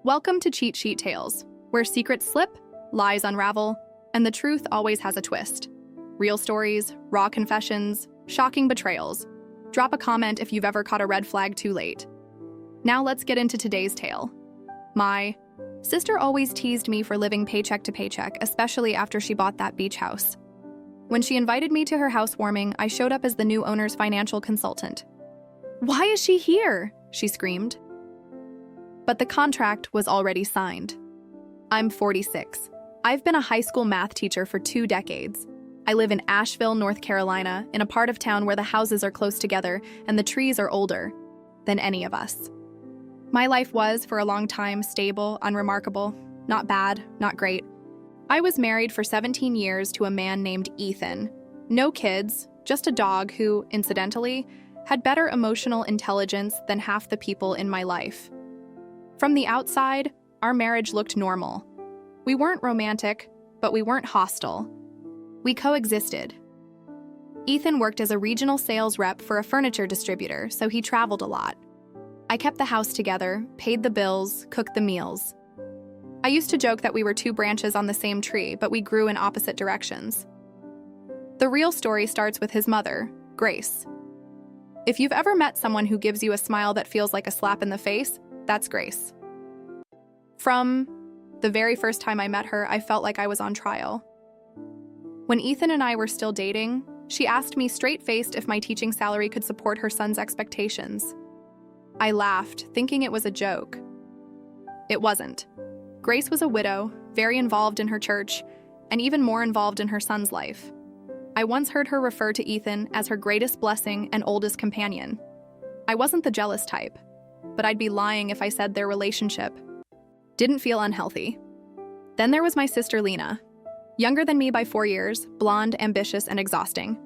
Welcome to Cheat Sheet Tales, where secrets slip, lies unravel, and the truth always has a twist. Real stories, raw confessions, shocking betrayals. Drop a comment if you've ever caught a red flag too late. Now let's get into today's tale. My sister always teased me for living paycheck to paycheck, especially after she bought that beach house. When she invited me to her housewarming, I showed up as the new owner's financial consultant. "Why is she here?" she screamed. But the contract was already signed. I'm 46. I've been a high school math teacher for 2 decades. I live in Asheville, North Carolina, in a part of town where the houses are close together and the trees are older than any of us. My life was, for a long time, stable, unremarkable, not bad, not great. I was married for 17 years to a man named Ethan. No kids, just a dog who, incidentally, had better emotional intelligence than half the people in my life. From the outside, our marriage looked normal. We weren't romantic, but we weren't hostile. We coexisted. Ethan worked as a regional sales rep for a furniture distributor, so he traveled a lot. I kept the house together, paid the bills, cooked the meals. I used to joke that we were 2 branches on the same tree, but we grew in opposite directions. The real story starts with his mother, Grace. If you've ever met someone who gives you a smile that feels like a slap in the face, that's Grace. From the very first time I met her, I felt like I was on trial. When Ethan and I were still dating, she asked me straight-faced if my teaching salary could support her son's expectations. I laughed, thinking it was a joke. It wasn't. Grace was a widow, very involved in her church, and even more involved in her son's life. I once heard her refer to Ethan as her greatest blessing and oldest companion. I wasn't the jealous type, but I'd be lying if I said their relationship didn't feel unhealthy. Then there was my sister Lena. Younger than me by 4 years, blonde, ambitious, and exhausting.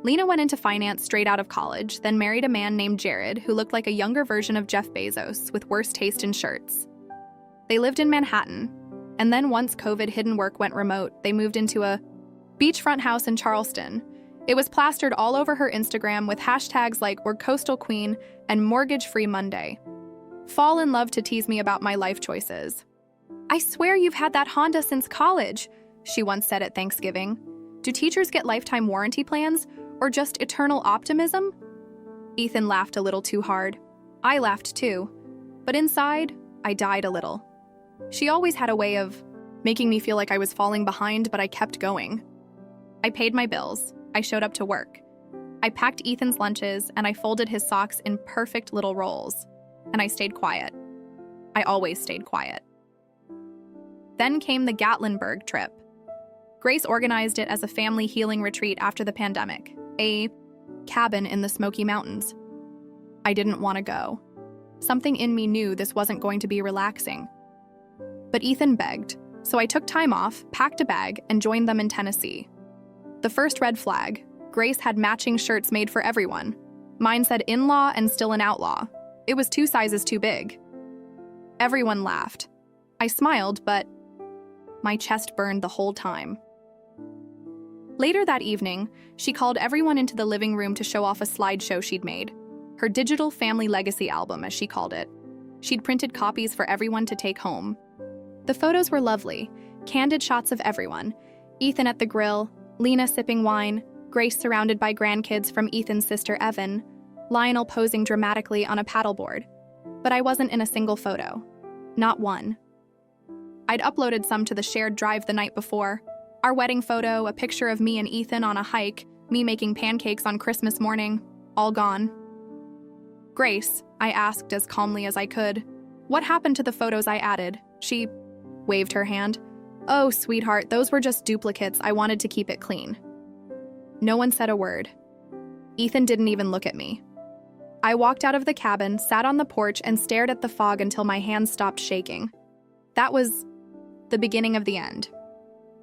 Lena went into finance straight out of college, then married a man named Jared who looked like a younger version of Jeff Bezos with worse taste in shirts. They lived in Manhattan, and then once COVID-hidden work went remote, they moved into a beachfront house in Charleston. It was plastered all over her Instagram with hashtags like "We're Coastal Queen" and "Mortgage-Free Monday." Fall in love to tease me about my life choices. "I swear you've had that Honda since college," she once said at Thanksgiving. "Do teachers get lifetime warranty plans, or just eternal optimism?" Ethan laughed a little too hard. I laughed too, but inside, I died a little. She always had a way of making me feel like I was falling behind, but I kept going. I paid my bills. I showed up to work. I packed Ethan's lunches, and I folded his socks in perfect little rolls. And I stayed quiet. I always stayed quiet. Then came the Gatlinburg trip. Grace organized it as a family healing retreat after the pandemic, a cabin in the Smoky Mountains. I didn't want to go. Something in me knew this wasn't going to be relaxing. But Ethan begged, so I took time off, packed a bag, and joined them in Tennessee. The first red flag: Grace had matching shirts made for everyone. Mine said in-law and still an outlaw. It was 2 sizes too big. Everyone laughed. I smiled, but my chest burned the whole time. Later that evening, she called everyone into the living room to show off a slideshow she'd made. Her digital family legacy album, as she called it. She'd printed copies for everyone to take home. The photos were lovely, candid shots of everyone. Ethan at the grill, Lena sipping wine, Grace surrounded by grandkids from Ethan's sister Evan, Lionel posing dramatically on a paddleboard. But I wasn't in a single photo. Not one. I'd uploaded some to the shared drive the night before. Our wedding photo, a picture of me and Ethan on a hike, me making pancakes on Christmas morning, all gone. "Grace," I asked as calmly as I could, "what happened to the photos I added?" She waved her hand. "Oh, sweetheart, those were just duplicates. I wanted to keep it clean." No one said a word. Ethan didn't even look at me. I walked out of the cabin, sat on the porch, and stared at the fog until my hands stopped shaking. That was the beginning of the end.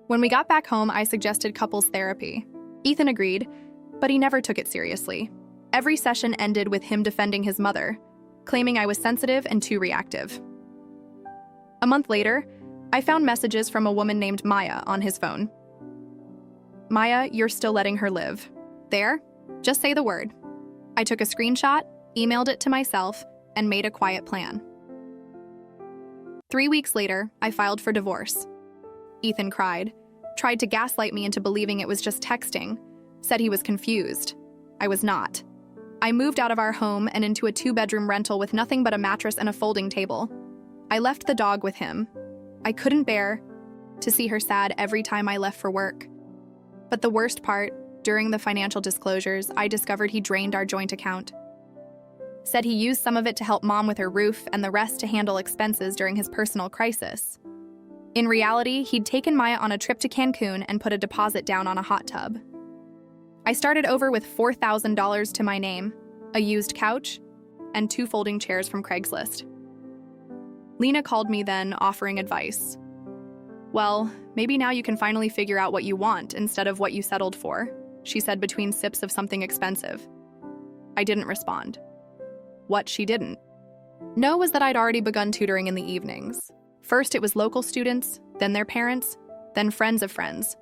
When we got back home, I suggested couples therapy. Ethan agreed, but he never took it seriously. Every session ended with him defending his mother, claiming I was sensitive and too reactive. A month later, I found messages from a woman named Maya on his phone. "Maya, you're still letting her live. There? Just say the word." I took a screenshot, emailed it to myself, and made a quiet plan. 3 weeks later, I filed for divorce. Ethan cried, tried to gaslight me into believing it was just texting, said he was confused. I was not. I moved out of our home and into a 2-bedroom rental with nothing but a mattress and a folding table. I left the dog with him. I couldn't bear to see her sad every time I left for work. But the worst part, during the financial disclosures, I discovered he drained our joint account. Said he used some of it to help Mom with her roof and the rest to handle expenses during his personal crisis. In reality, he'd taken Maya on a trip to Cancun and put a deposit down on a hot tub. I started over with $4,000 to my name, a used couch, and 2 folding chairs from Craigslist. Lena called me then, offering advice. Well, maybe now you can finally figure out what you want instead of what you settled for, she said between sips of something expensive. I didn't respond. What she didn't know was that I'd already begun tutoring in the evenings. First it was local students, then their parents, then friends of friends.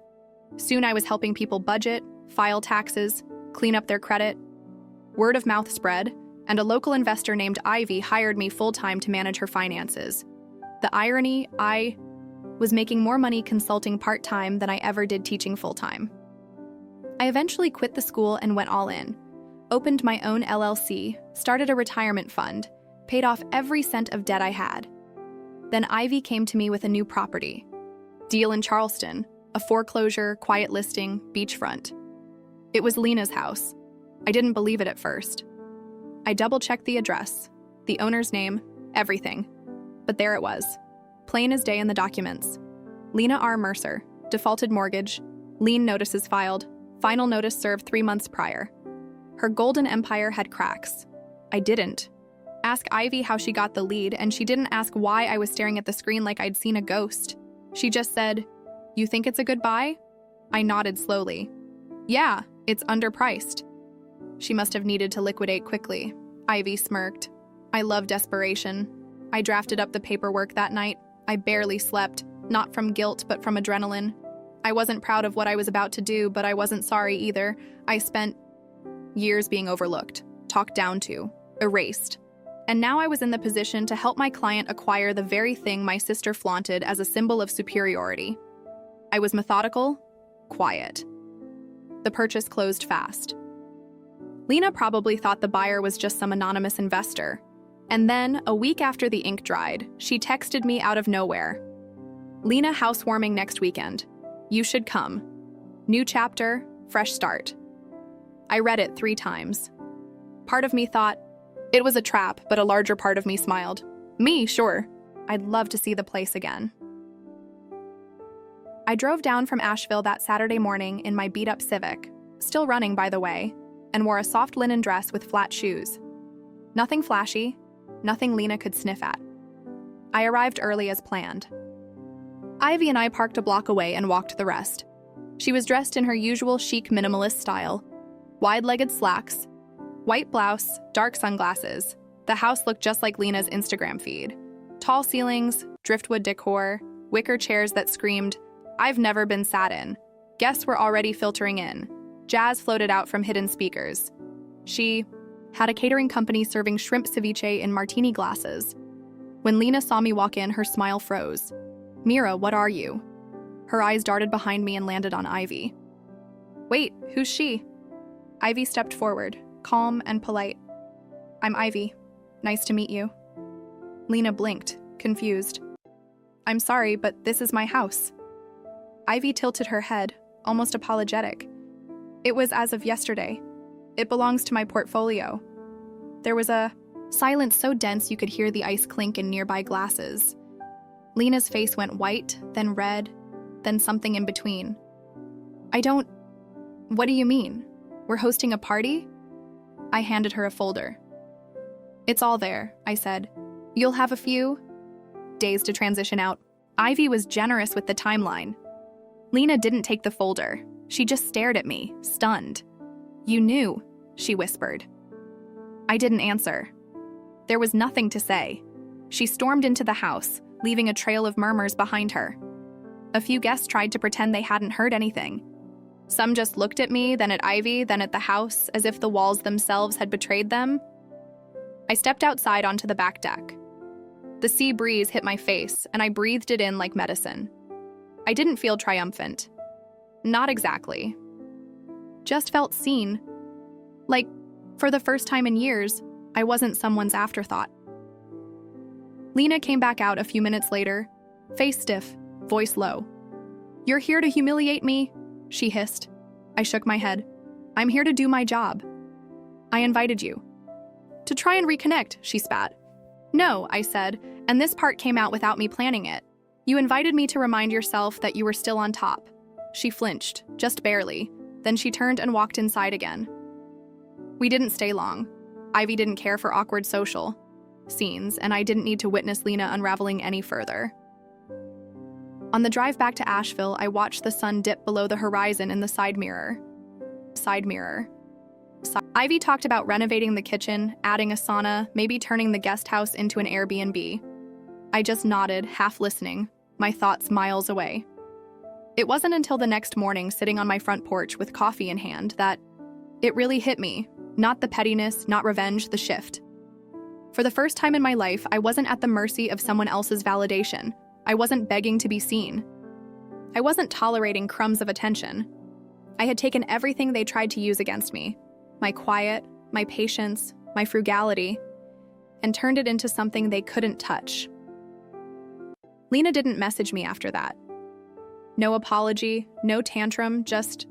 Soon I was helping people budget, file taxes, clean up their credit. Word of mouth spread, and a local investor named Ivy hired me full-time to manage her finances. The irony, I was making more money consulting part-time than I ever did teaching full-time. I eventually quit the school and went all in. Opened my own LLC, started a retirement fund, paid off every cent of debt I had. Then Ivy came to me with a new property. Deal in Charleston, a foreclosure, quiet listing, beachfront. It was Lena's house. I didn't believe it at first. I double-checked the address, the owner's name, everything. But there it was, plain as day in the documents. Lena R. Mercer, defaulted mortgage, lien notices filed, final notice served 3 months prior. Her golden empire had cracks. I didn't. Ask Ivy how she got the lead, and she didn't ask why I was staring at the screen like I'd seen a ghost. She just said, "You think it's a good buy?" I nodded slowly. "Yeah, it's underpriced." She must have needed to liquidate quickly. Ivy smirked. I love desperation. I drafted up the paperwork that night. I barely slept, not from guilt, but from adrenaline. I wasn't proud of what I was about to do, but I wasn't sorry either. I spent years being overlooked, talked down to, erased. And now I was in the position to help my client acquire the very thing my sister flaunted as a symbol of superiority. I was methodical, quiet. The purchase closed fast. Lena probably thought the buyer was just some anonymous investor. And then, a week after the ink dried, she texted me out of nowhere. "Lena, housewarming next weekend. You should come. New chapter, fresh start." I read it 3 times. Part of me thought it was a trap, but a larger part of me smiled. Me, sure. I'd love to see the place again. I drove down from Asheville that Saturday morning in my beat-up Civic, still running by the way, and wore a soft linen dress with flat shoes. Nothing flashy, nothing Lena could sniff at. I arrived early as planned. Ivy and I parked a block away and walked the rest. She was dressed in her usual chic minimalist style, wide-legged slacks, white blouse, dark sunglasses. The house looked just like Lena's Instagram feed. Tall ceilings, driftwood decor, wicker chairs that screamed, "I've never been sat in." Guests were already filtering in. Jazz floated out from hidden speakers. She had a catering company serving shrimp ceviche in martini glasses. When Lena saw me walk in, her smile froze. "Mira, what are you?" Her eyes darted behind me and landed on Ivy. "Wait, who's she?" Ivy stepped forward, calm and polite. "I'm Ivy. Nice to meet you." Lena blinked, confused. "I'm sorry, but this is my house." Ivy tilted her head, almost apologetic. "It was as of yesterday. It belongs to my portfolio." There was a silence so dense you could hear the ice clink in nearby glasses. Lena's face went white, then red, then something in between. What do you mean? We're hosting a party?" I handed her a folder. "It's all there," I said. "You'll have a few days to transition out." Ivy was generous with the timeline. Lena didn't take the folder. She just stared at me, stunned. "You knew," she whispered. I didn't answer. There was nothing to say. She stormed into the house, leaving a trail of murmurs behind her. A few guests tried to pretend they hadn't heard anything. Some just looked at me, then at Ivy, then at the house, as if the walls themselves had betrayed them. I stepped outside onto the back deck. The sea breeze hit my face, and I breathed it in like medicine. I didn't feel triumphant. Not exactly. Just felt seen. Like, for the first time in years, I wasn't someone's afterthought. Lena came back out a few minutes later, face stiff, voice low. "You're here to humiliate me?" she hissed. I shook my head. "I'm here to do my job." "I invited you." "To try and reconnect," she spat. "No," I said, and this part came out without me planning it. "You invited me to remind yourself that you were still on top." She flinched, just barely. Then she turned and walked inside again. We didn't stay long. Ivy didn't care for awkward social scenes, and I didn't need to witness Lena unraveling any further. On the drive back to Asheville, I watched the sun dip below the horizon in the side mirror. Ivy talked about renovating the kitchen, adding a sauna, maybe turning the guest house into an Airbnb. I just nodded, half listening, my thoughts miles away. It wasn't until the next morning, sitting on my front porch with coffee in hand, that it really hit me. Not the pettiness, not revenge, the shift. For the first time in my life, I wasn't at the mercy of someone else's validation. I wasn't begging to be seen. I wasn't tolerating crumbs of attention. I had taken everything they tried to use against me, my quiet, my patience, my frugality, and turned it into something they couldn't touch. Lena didn't message me after that. No apology, no tantrum, just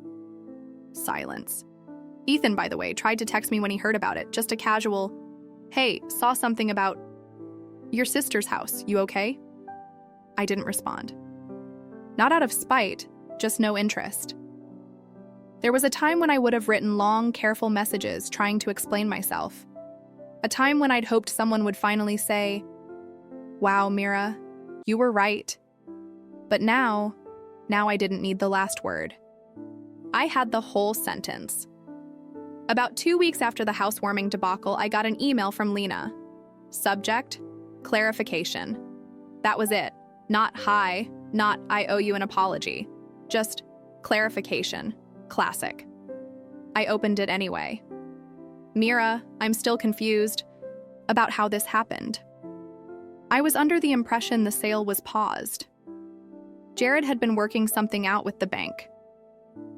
silence. Ethan, by the way, tried to text me when he heard about it, just a casual, "Hey, saw something about your sister's house, you okay?" I didn't respond. Not out of spite, just no interest. There was a time when I would have written long, careful messages trying to explain myself. A time when I'd hoped someone would finally say, "Wow, Mira, you were right." But now I didn't need the last word. I had the whole sentence. About 2 weeks after the housewarming debacle, I got an email from Lena. Subject, clarification. That was it. Not hi, not I owe you an apology. Just clarification. Classic. I opened it anyway. "Mira, I'm still confused about how this happened. I was under the impression the sale was paused. Jared had been working something out with the bank.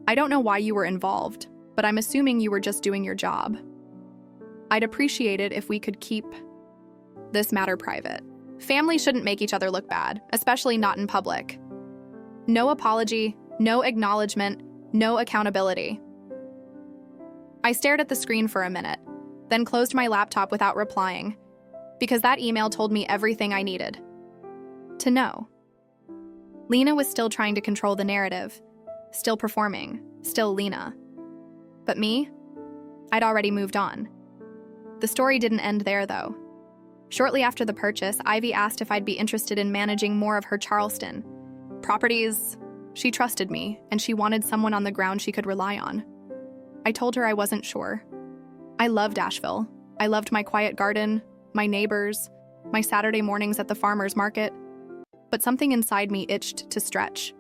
I don't know why you were involved, but I'm assuming you were just doing your job. I'd appreciate it if we could keep this matter private. Families shouldn't make each other look bad, especially not in public. No apology, no acknowledgement, no accountability." I stared at the screen for a minute, then closed my laptop without replying, because that email told me everything I needed to know. Lena was still trying to control the narrative, still performing, still Lena. But me? I'd already moved on. The story didn't end there, though. Shortly after the purchase, Ivy asked if I'd be interested in managing more of her Charleston properties. She trusted me, and she wanted someone on the ground she could rely on. I told her I wasn't sure. I loved Asheville. I loved my quiet garden, my neighbors, my Saturday mornings at the farmer's market. But something inside me itched to stretch.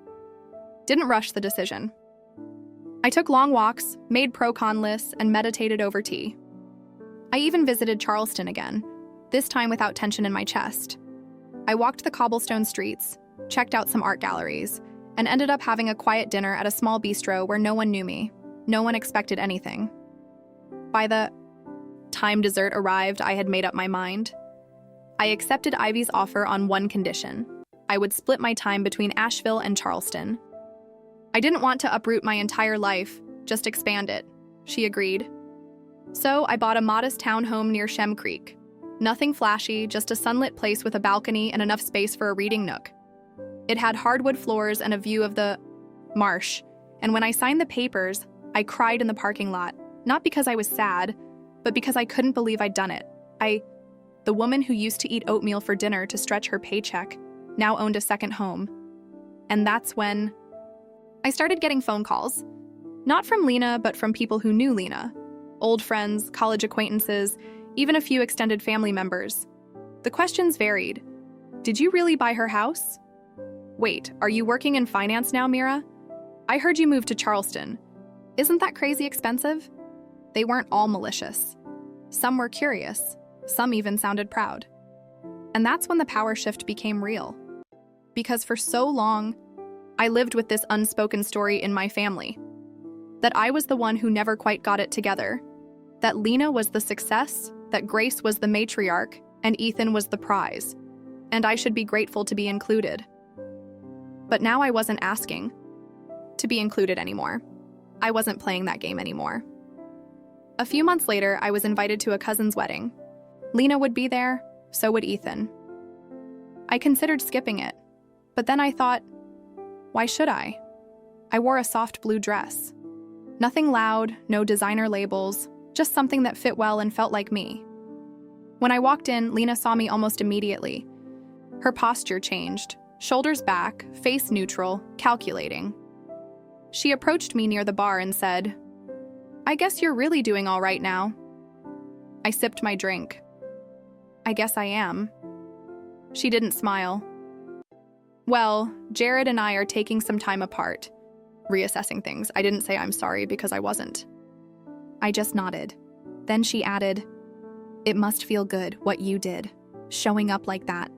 Didn't rush the decision. I took long walks, made pro-con lists, and meditated over tea. I even visited Charleston again, this time without tension in my chest. I walked the cobblestone streets, checked out some art galleries, and ended up having a quiet dinner at a small bistro where no one knew me. No one expected anything. By the time dessert arrived, I had made up my mind. I accepted Ivy's offer on one condition. I would split my time between Asheville and Charleston. I didn't want to uproot my entire life, just expand it. She agreed. So I bought a modest townhome near Shem Creek. Nothing flashy, just a sunlit place with a balcony and enough space for a reading nook. It had hardwood floors and a view of the marsh, and when I signed the papers, I cried in the parking lot, not because I was sad, but because I couldn't believe I'd done it. The woman who used to eat oatmeal for dinner to stretch her paycheck, now owned a second home. And that's when I started getting phone calls. Not from Lena, but from people who knew Lena. Old friends, college acquaintances, even a few extended family members. The questions varied. Did you really buy her house? Wait, are you working in finance now, Mira? I heard you moved to Charleston. Isn't that crazy expensive? They weren't all malicious. Some were curious. Some even sounded proud. And that's when the power shift became real. Because for so long, I lived with this unspoken story in my family. That I was the one who never quite got it together. That Lena was the success, that Grace was the matriarch, and Ethan was the prize. And I should be grateful to be included. But now I wasn't asking to be included anymore. I wasn't playing that game anymore. A few months later, I was invited to a cousin's wedding. Lena would be there, so would Ethan. I considered skipping it, but then I thought, why should I? I wore a soft blue dress. Nothing loud, no designer labels, just something that fit well and felt like me. When I walked in, Lena saw me almost immediately. Her posture changed, shoulders back, face neutral, calculating. She approached me near the bar and said, "I guess you're really doing all right now." I sipped my drink. "I guess I am." She didn't smile. "Well, Jared and I are taking some time apart, reassessing things." I didn't say I'm sorry because I wasn't. I just nodded. Then she added, "It must feel good, what you did, showing up like that."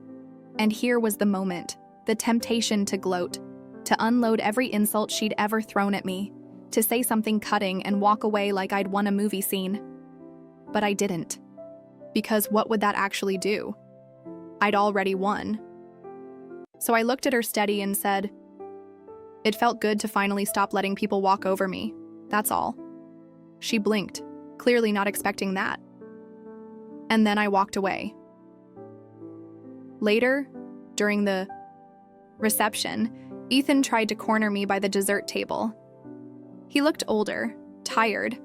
And here was the moment, the temptation to gloat, to unload every insult she'd ever thrown at me, to say something cutting and walk away like I'd won a movie scene. But I didn't. Because what would that actually do? I'd already won. So I looked at her steady and said, "It felt good to finally stop letting people walk over me. That's all." She blinked, clearly not expecting that. And then I walked away. Later, during the reception, Ethan tried to corner me by the dessert table. He looked older, tired,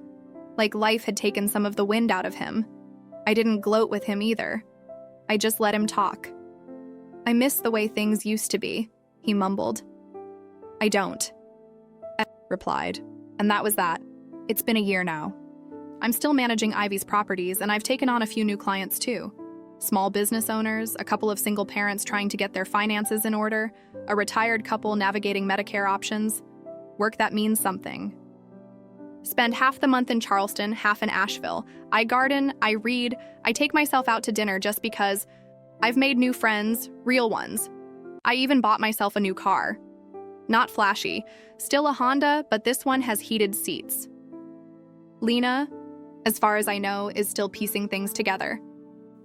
like life had taken some of the wind out of him. I didn't gloat with him either. I just let him talk. "I miss the way things used to be," he mumbled. "I don't," I replied. And that was that. It's been a year now. I'm still managing Ivy's properties, and I've taken on a few new clients too. Small business owners, a couple of single parents trying to get their finances in order, a retired couple navigating Medicare options. Work that means something. Spend half the month in Charleston, half in Asheville. I garden, I read, I take myself out to dinner just because. I've made new friends, real ones. I even bought myself a new car. Not flashy, still a Honda, but this one has heated seats. Lena, as far as I know, is still piecing things together.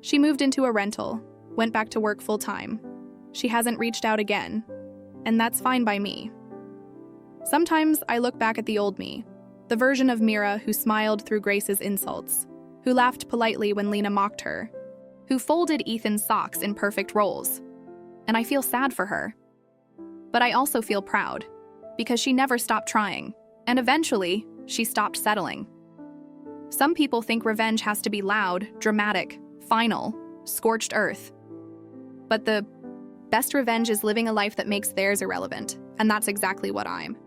She moved into a rental, went back to work full-time. She hasn't reached out again, and that's fine by me. Sometimes I look back at the old me, the version of Mira who smiled through Grace's insults, who laughed politely when Lena mocked her, who folded Ethan's socks in perfect rolls. And I feel sad for her. But I also feel proud, because she never stopped trying, and eventually, she stopped settling. Some people think revenge has to be loud, dramatic, final, scorched earth. But the best revenge is living a life that makes theirs irrelevant, and that's exactly what I'm.